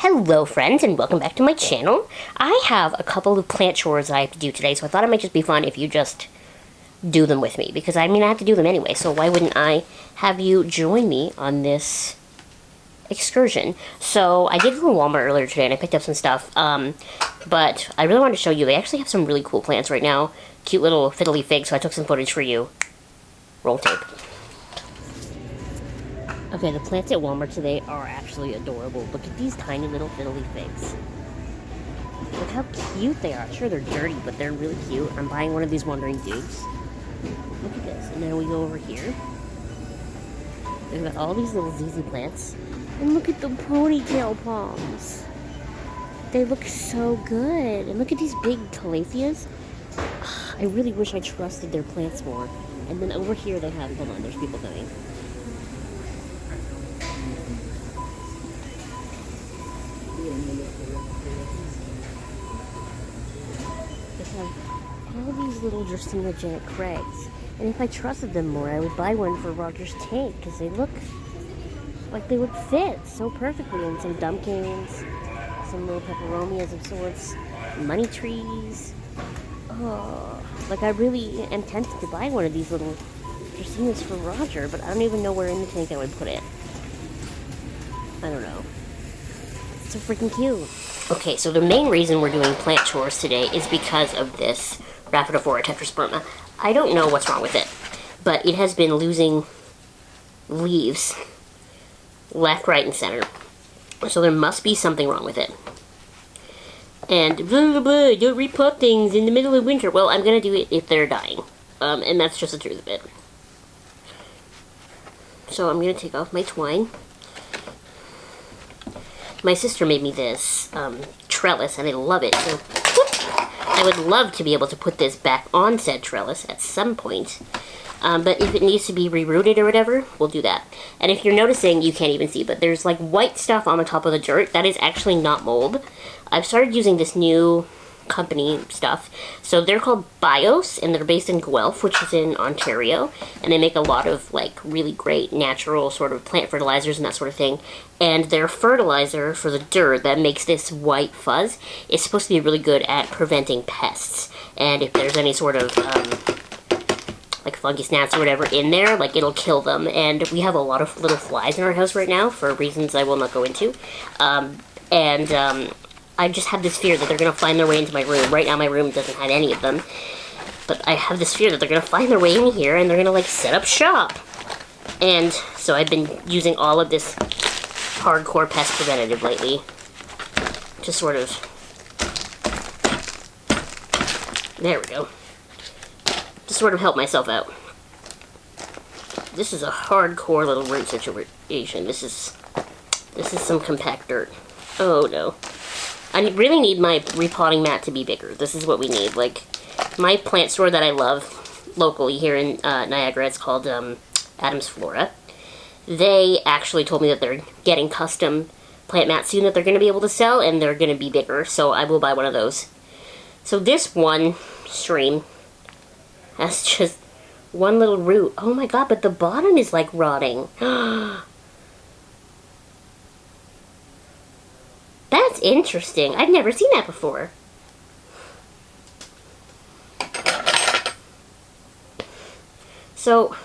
Hello friends, and welcome back to my channel. I have a couple of plant chores I have to do today, so I thought it might just be fun if you just do them with me, because I mean I have to do them anyway, so why wouldn't I have you join me on this excursion? So I did go to Walmart earlier today and I picked up some stuff, but I really wanted to show you. They actually have some really cool plants right now, cute little fiddly figs, so I took some footage for you. Roll tape. Okay, the plants at Walmart today are actually adorable. Look at these tiny little fiddly figs. Look how cute they are. Sure, they're dirty, but they're really cute. I'm buying one of these wandering dudes. Look at this. And then we go over here. They've got all these little ZZ plants. And look at the ponytail palms. They look so good. And look at these big calatheas. I really wish I trusted their plants more. And then over here they have, hold on, there's people coming. They have all these little dracænogenetic crags. And if I trusted them more, I would buy one for Roger's tank, because they look like they would fit so perfectly in some dumpkins, some little peperomias of sorts, money trees. Oh, like I really am tempted to buy one of these little dracaenas for Roger, but I don't even know where in the tank I would put it. I don't know. It's so freaking cute. Okay, so the main reason we're doing plant chores today is because of this rhaphidophora tetrasperma. I don't know what's wrong with it, but it has been losing leaves left, right, and center. So there must be something wrong with it. And blah, blah, blah, don't repot things in the middle of winter. Well, I'm going to do it if they're dying. And that's just the truth of it. So I'm going to take off my twine. My sister made me this trellis, and I love it. So I would love to be able to put this back on said trellis at some point. But if it needs to be rerouted or whatever, we'll do that. And if you're noticing, you can't even see, but there's like white stuff on the top of the dirt. That is actually not mold. I've started using this new company stuff. So they're called Bios, and they're based in Guelph, which is in Ontario. And they make a lot of like really great natural sort of plant fertilizers and that sort of thing. And their fertilizer for the dirt that makes this white fuzz is supposed to be really good at preventing pests. And if there's any sort of like fungus gnats or whatever in there, like it'll kill them. And we have a lot of little flies in our house right now for reasons I will not go into. I just have this fear that they're going to find their way into my room. Right now my room doesn't have any of them. But I have this fear that they're going to find their way in here and they're going to like set up shop. And so I've been using all of this hardcore pest preventative lately. To sort of... There we go. To sort of help myself out. This is a hardcore little root situation. This is some compact dirt. Oh no. I really need my repotting mat to be bigger. This is what we need. Like, my plant store that I love locally here in Niagara, it's called Adams Flora. They actually told me that they're getting custom plant mats soon that they're going to be able to sell, and they're going to be bigger, so I will buy one of those. So this one stream has just one little root. Oh my god, but the bottom is like rotting. That's interesting. I've never seen that before. So,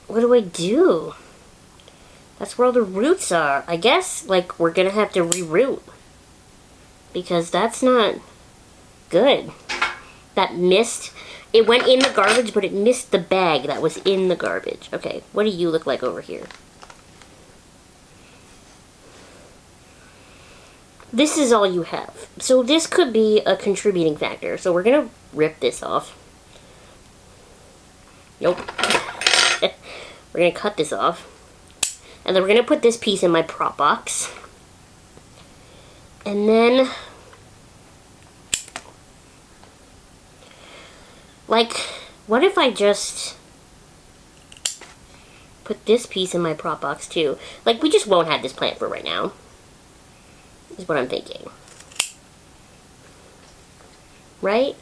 what do I do? That's where all the roots are. I guess, like, we're gonna have to reroot. Because that's not good. That missed... It went in the garbage, but it missed the bag that was in the garbage. Okay, what do you look like over here? This is all you have. So this could be a contributing factor. So we're going to rip this off. Nope. We're going to cut this off. And then we're going to put this piece in my prop box. And then... Like, what if I just put this piece in my prop box too? Like, we just won't have this plant for right now. Is what I'm thinking. Right?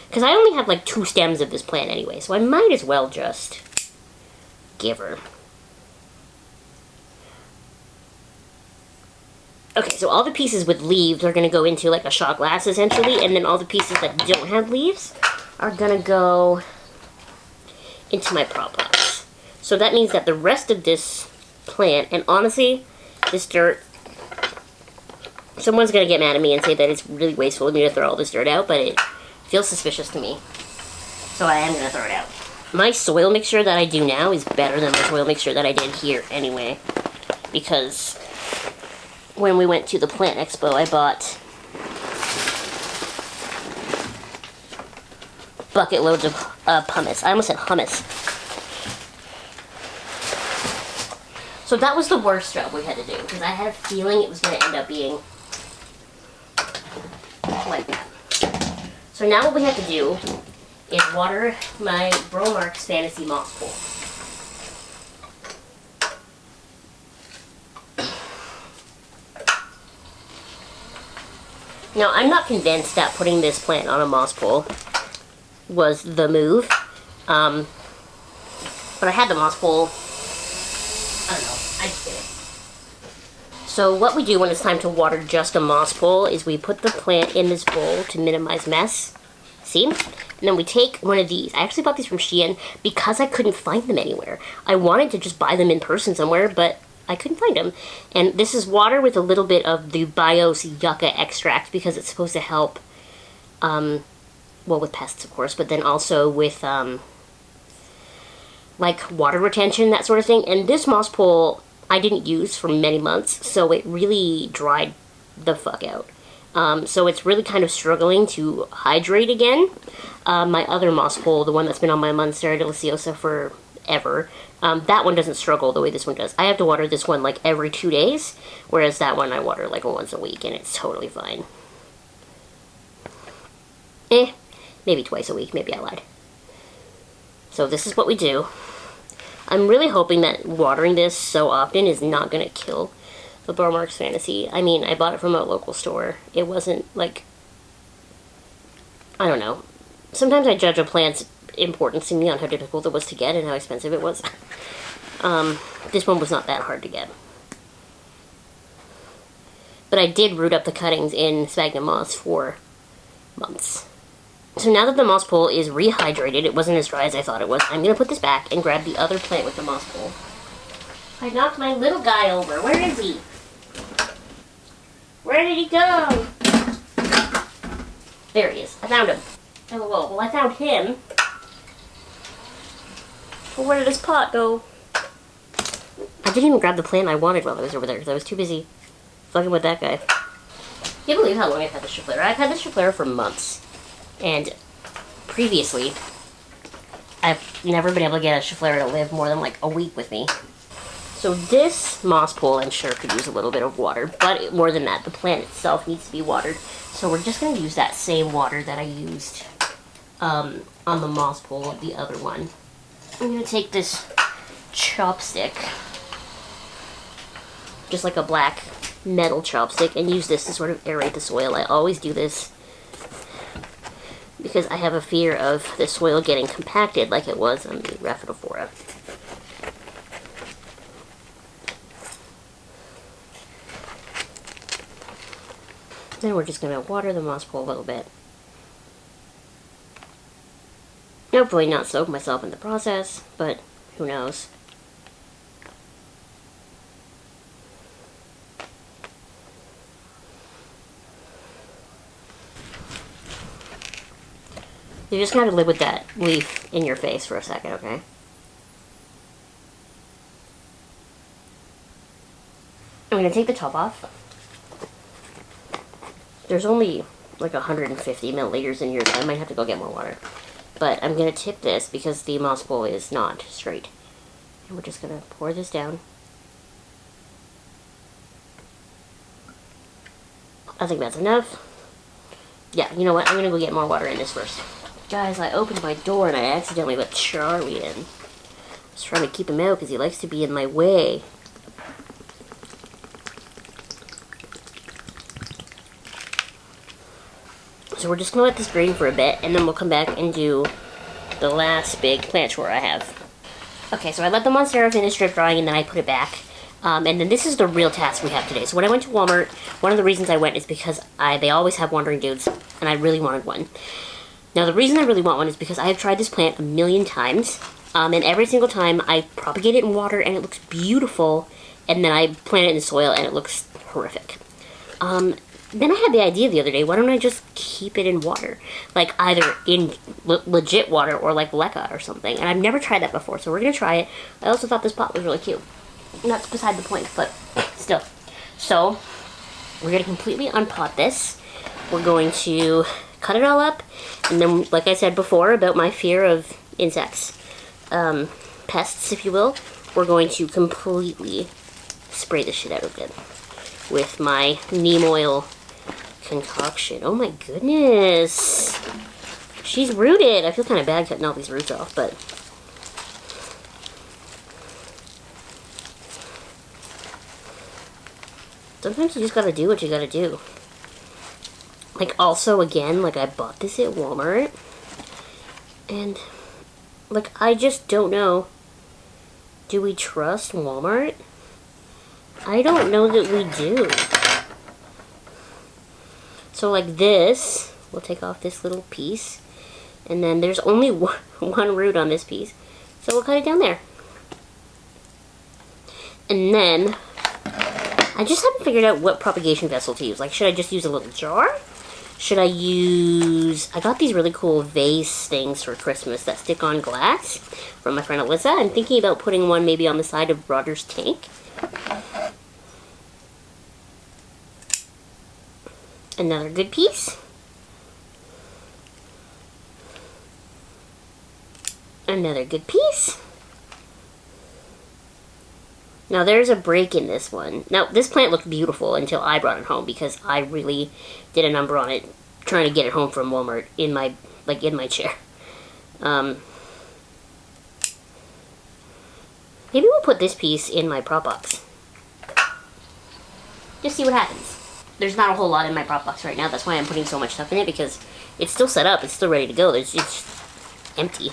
Because I only have like 2 stems of this plant anyway, so I might as well just give her. Okay, so all the pieces with leaves are going to go into like a shot glass essentially, and then all the pieces that don't have leaves are going to go into my prop pots. So that means that the rest of this plant, and honestly, this dirt, someone's going to get mad at me and say that it's really wasteful of me to throw all this dirt out, but it feels suspicious to me. So I am going to throw it out. My soil mixture that I do now is better than my soil mixture that I did here anyway, because when we went to the plant expo, I bought bucket loads of pumice. I almost said hummus. So that was the worst job we had to do, because I had a feeling it was going to end up being like that. So now what we have to do is water my Marx Fantasy Moss Pool. Now, I'm not convinced that putting this plant on a moss pole was the move, but I had the moss pole. I don't know, I just did it. So what we do when it's time to water just a moss pole is we put the plant in this bowl to minimize mess. See? And then we take one of these. I actually bought these from Shein because I couldn't find them anywhere. I wanted to just buy them in person somewhere, but I couldn't find them. And this is water with a little bit of the Bios Yucca extract because it's supposed to help, well, with pests, of course, but then also with, like, water retention, that sort of thing. And this moss pole I didn't use for many months, so it really dried the fuck out. So it's really kind of struggling to hydrate again. My other moss pole, the one that's been on my monstera deliciosa forever, that one doesn't struggle the way this one does. I have to water this one like every 2 days, whereas that one I water like once a week, and it's totally fine. Maybe twice a week, maybe I lied. So this is what we do. I'm really hoping that watering this so often is not going to kill the Marx Fantasy. I mean, I bought it from a local store. It wasn't like, I don't know. Sometimes I judge a plant's importance to me on how difficult it was to get and how expensive it was. This one was not that hard to get. But I did root up the cuttings in sphagnum moss for months. So now that the moss pole is rehydrated, it wasn't as dry as I thought it was, I'm going to put this back and grab the other plant with the moss pole. I knocked my little guy over. Where is he? Where did he go? There he is. I found him. Oh, well, I found him. But where did his pot go? I didn't even grab the plant I wanted while I was over there because I was too busy fucking with that guy. Can't believe how long I've had this chiflera. I've had this chiflera for months. And previously, I've never been able to get a chiflera to live more than like a week with me. So this moss pole, I'm sure, could use a little bit of water, but more than that, the plant itself needs to be watered. So we're just going to use that same water that I used on the moss pole of the other one. I'm going to take this chopstick, just like a black metal chopstick, and use this to sort of aerate the soil. I always do this because I have a fear of the soil getting compacted like it was on the rhaphidophora. Then we're just going to water the moss pole a little bit. Hopefully not soak myself in the process, but who knows. You just gotta live with that leaf in your face for a second, okay? I'm gonna take the top off. There's only like 150 milliliters in here, so I might have to go get more water. But I'm gonna tip this because the moss pole is not straight. And we're just gonna pour this down. I think that's enough. Yeah, you know what? I'm gonna go get more water in this first. Guys, I opened my door and I accidentally let Charlie in. I was trying to keep him out because he likes to be in my way. So we're just gonna let this drain for a bit, and then we'll come back and do the last big plant chore I have. Okay, so I let the monstera finish drip drying, and then I put it back. And then this is the real task we have today. So when I went to Walmart, one of the reasons I went is because they always have wandering dudes, and I really wanted one. Now the reason I really want one is because I have tried this plant a million times, and every single time I propagate it in water and it looks beautiful, and then I plant it in the soil and it looks horrific. Then I had the idea the other day, why don't I just keep it in water? Like either in legit water or like leca or something. And I've never tried that before, so we're going to try it. I also thought this pot was really cute. And that's beside the point, but still. So, we're going to completely unpot this. We're going to cut it all up. And then, like I said before about my fear of insects, pests if you will, we're going to completely spray the shit out of it with my neem oil concoction. Oh my goodness. She's rooted. I feel kind of bad cutting all these roots off, but sometimes you just gotta do what you gotta do. Like, also, again, like, I bought this at Walmart, and, like, I just don't know. Do we trust Walmart? I don't know that we do. So like this, we'll take off this little piece, and then there's only one root on this piece, so we'll cut it down there. And then, I just haven't figured out what propagation vessel to use. Like, should I just use a little jar? Should I use, I got these really cool vase things for Christmas that stick on glass from my friend Alyssa. I'm thinking about putting one maybe on the side of Roger's tank. Another good piece. Another good piece. Now there's a break in this one. Now this plant looked beautiful until I brought it home because I really did a number on it trying to get it home from Walmart in my chair. Maybe we'll put this piece in my prop box. Just see what happens. There's not a whole lot in my prop box right now. That's why I'm putting so much stuff in it, because it's still set up. It's still ready to go. It's just empty.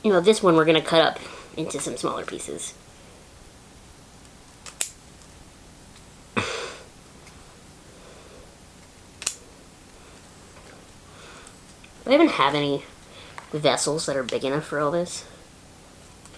You know, this one we're going to cut up into some smaller pieces. I don't have any vessels that are big enough for all this.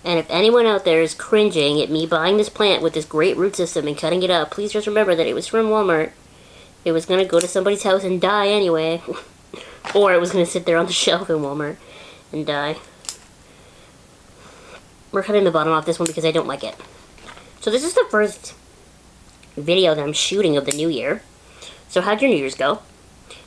And if anyone out there is cringing at me buying this plant with this great root system and cutting it up, please just remember that it was from Walmart. It was going to go to somebody's house and die anyway. Or it was going to sit there on the shelf in Walmart and die. We're cutting the bottom off this one because I don't like it. So this is the first video that I'm shooting of the new year. So how'd your New Year's go?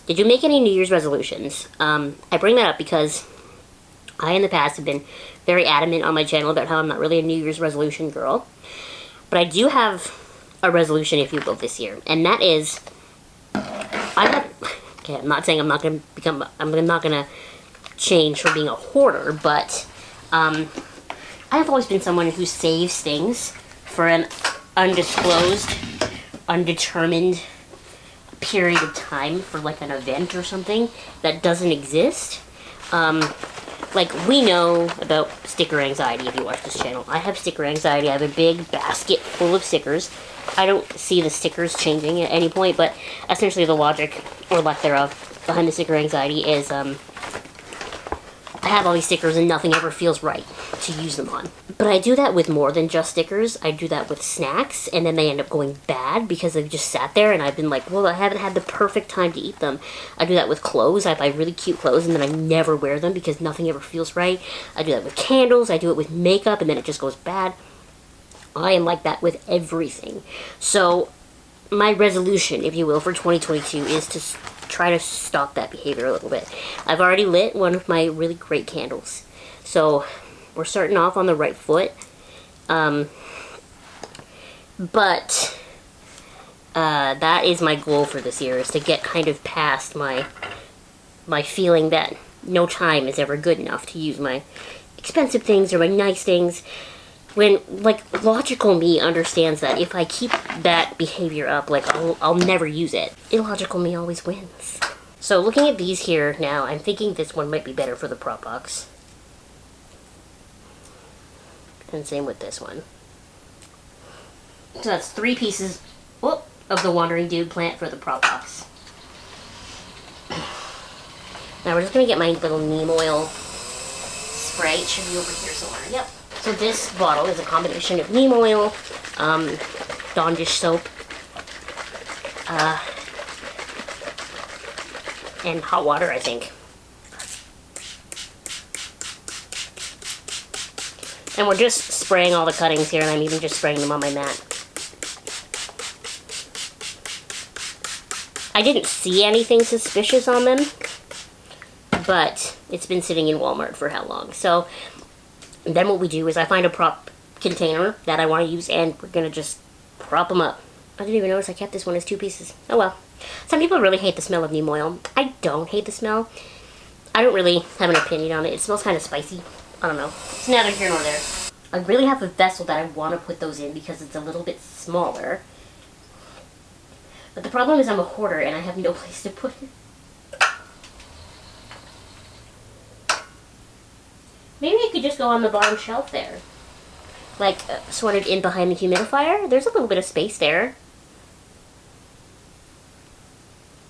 Did you make any New Year's resolutions? I bring that up because I in the past have been very adamant on my channel about how I'm not really a New Year's resolution girl. But I do have a resolution, if you will, this year. And that is, okay, I'm not saying I'm not going to change from being a hoarder, but I have always been someone who saves things for an undisclosed, undetermined period of time, for like an event or something that doesn't exist. Like, we know about sticker anxiety if you watch this channel. I have sticker anxiety. I have a big basket full of stickers. I don't see the stickers changing at any point, but essentially the logic, or lack thereof, behind the sticker anxiety is, I have all these stickers and nothing ever feels right to use them on. But I do that with more than just stickers. I do that with snacks, and then they end up going bad because they've just sat there and I've been like, well, I haven't had the perfect time to eat them. I do that with clothes. I buy really cute clothes and then I never wear them because nothing ever feels right. I do that with candles. I do it with makeup and then it just goes bad. I am like that with everything. So my resolution, if you will, for 2022 is to try to stop that behavior a little bit. I've already lit one of my really great candles. So we're starting off on the right foot. But that is my goal for this year, is to get kind of past my feeling that no time is ever good enough to use my expensive things or my nice things. When, like, logical me understands that if I keep that behavior up, like, I'll never use it. Illogical me always wins. So looking at these here now, I'm thinking this one might be better for the prop box. And same with this one. So that's 3 pieces of the Wandering Dude plant for the prop box. Now we're just going to get my little neem oil spray. It should be over here somewhere. Yep. So this bottle is a combination of neem oil, Dawn dish soap, and hot water, I think. And we're just spraying all the cuttings here, and I'm even just spraying them on my mat. I didn't see anything suspicious on them, but it's been sitting in Walmart for how long? So then what we do is I find a prop container that I want to use, and we're going to just prop them up. I didn't even notice I kept this one as 2 pieces. Oh well. Some people really hate the smell of neem oil. I don't hate the smell. I don't really have an opinion on it. It smells kind of spicy. I don't know. It's neither here nor there. I really have a vessel that I want to put those in because it's a little bit smaller. But the problem is I'm a hoarder and I have no place to put it. Maybe it could just go on the bottom shelf there. Like, sorted in behind the humidifier. There's a little bit of space there.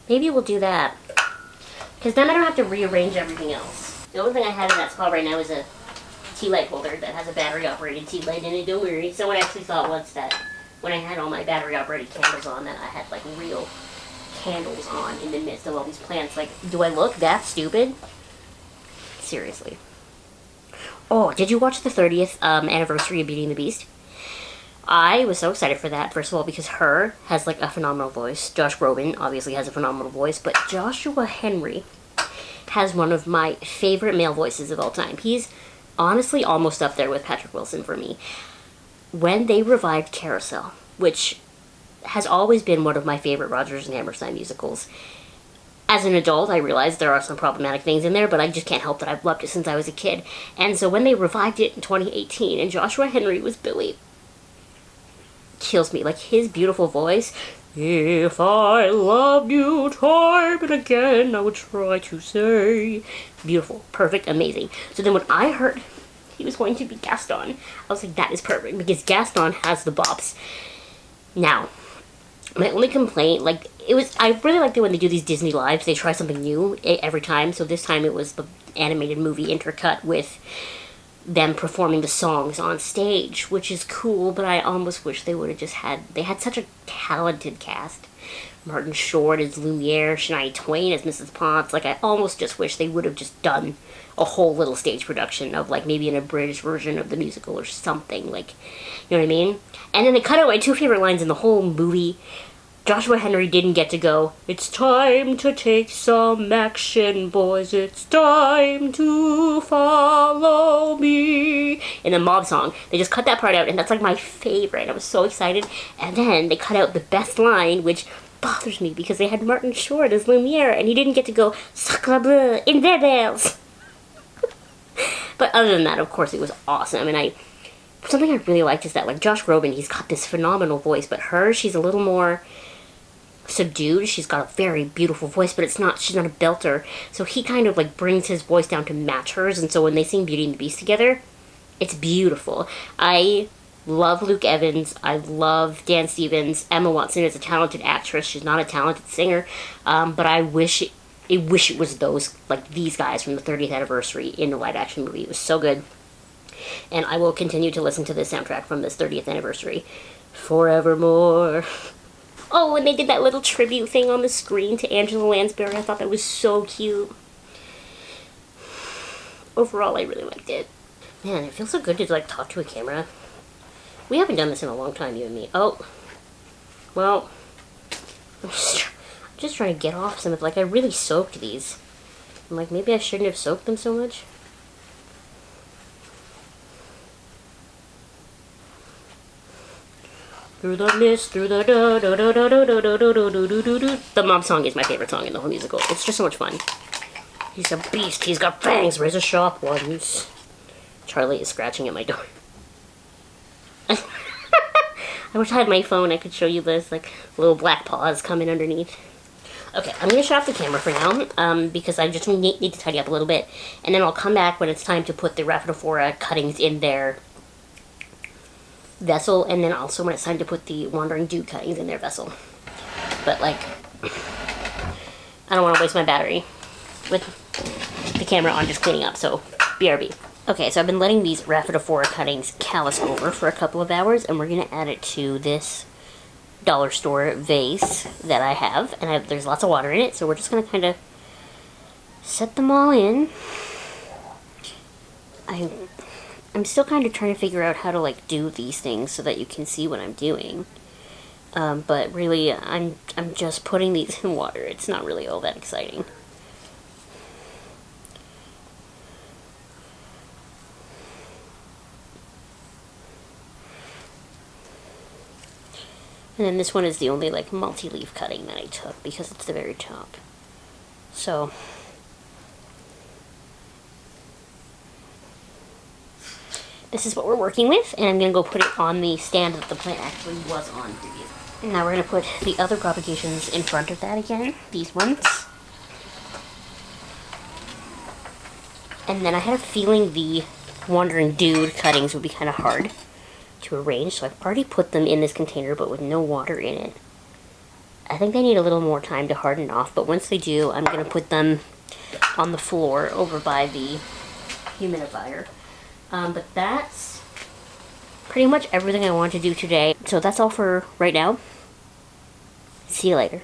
Maybe we'll do that. Because then I don't have to rearrange everything else. The only thing I have in that spot right now is a tea light holder that has a battery-operated tea light in it. Don't worry. Someone actually thought once that when I had all my battery-operated candles on, that I had, like, real candles on in the midst of all these plants. Like, do I look that stupid? Seriously. Oh, did you watch the 30th anniversary of Beauty and the Beast? I was so excited for that, first of all, because her has, like, a phenomenal voice. Josh Groban obviously has a phenomenal voice, but Joshua Henry has one of my favorite male voices of all time. He's honestly almost up there with Patrick Wilson for me. When they revived Carousel, which has always been one of my favorite Rodgers and Hammerstein musicals, as an adult, I realized there are some problematic things in there, but I just can't help that I've loved it since I was a kid. And so when they revived it in 2018, and Joshua Henry was Billy, kills me. Like, his beautiful voice, if I loved you time and again, I would try to say. Beautiful, perfect, amazing. So then when I heard he was going to be Gaston, I was like, that is perfect, because Gaston has the bops. Now, my only complaint, like, I really like it when they do these Disney lives, they try something new every time. So this time it was the animated movie intercut with them performing the songs on stage, which is cool, but I almost wish they would have just they had such a talented cast. Martin Short as Lumiere, Shania Twain as Mrs. Potts. Like, I almost just wish they would have just done a whole little stage production of, like, maybe an abridged version of the musical or something, like, you know what I mean? And then they cut out my 2 favorite lines in the whole movie. Joshua Henry didn't get to go, "It's time to take some action, boys. It's time to follow me." In the mob song, they just cut that part out, and that's, like, my favorite. I was so excited. And then they cut out the best line, which bothers me because they had Martin Short as Lumiere, and he didn't get to go, "Sacre bleu, in their bells." But other than that, of course, it was awesome. And something I really liked is that, like, Josh Groban, he's got this phenomenal voice, but she's a little more subdued. She's got a very beautiful voice, but she's not a belter. So he kind of, like, brings his voice down to match hers, and so when they sing Beauty and the Beast together, it's beautiful. I love Luke Evans. I love Dan Stevens. Emma Watson is a talented actress. She's not a talented singer, but I wish it was those, like, these guys from the 30th anniversary in the live-action movie. It was so good. And I will continue to listen to this soundtrack from this 30th anniversary forevermore. Oh, and they did that little tribute thing on the screen to Angela Lansbury. I thought that was so cute. Overall, I really liked it. Man, it feels so good to, like, talk to a camera. We haven't done this in a long time, you and me. Oh, well, I'm just trying to get off some of, like, I really soaked these. I'm like, maybe I shouldn't have soaked them so much. Through the mist, through the The mob song is my favorite song in the whole musical. It's just so much fun. He's a beast. He's got fangs. Razor sharp ones. Charlie is scratching at my door. I wish I had my phone. I could show you this, like, little black paws coming underneath. Okay, I'm going to shut off the camera for now, because I just need to tidy up a little bit. And then I'll come back when it's time to put the rhaphidophora cuttings in their vessel. And then also when it's time to put the wandering dude cuttings in their vessel. But, like, I don't want to waste my battery with the camera on just cleaning up, so BRB. Okay, so I've been letting these rhaphidophora cuttings callus over for a couple of hours, and we're going to add it to this dollar store vase that I have, and there's lots of water in it, so we're just going to kind of set them all in. I'm still kind of trying to figure out how to, like, do these things so that you can see what I'm doing. But really, I'm just putting these in water. It's not really all that exciting. And then this one is the only, like, multi-leaf cutting that I took because it's the very top. So, this is what we're working with, and I'm going to go put it on the stand that the plant actually was on previously. And now we're going to put the other propagations in front of that again, these ones. And then I had a feeling the wandering dude cuttings would be kind of hard to arrange, so I've already put them in this container but with no water in it. I think they need a little more time to harden off, but once they do, I'm going to put them on the floor over by the humidifier. But that's pretty much everything I want to do today. So that's all for right now. See you later.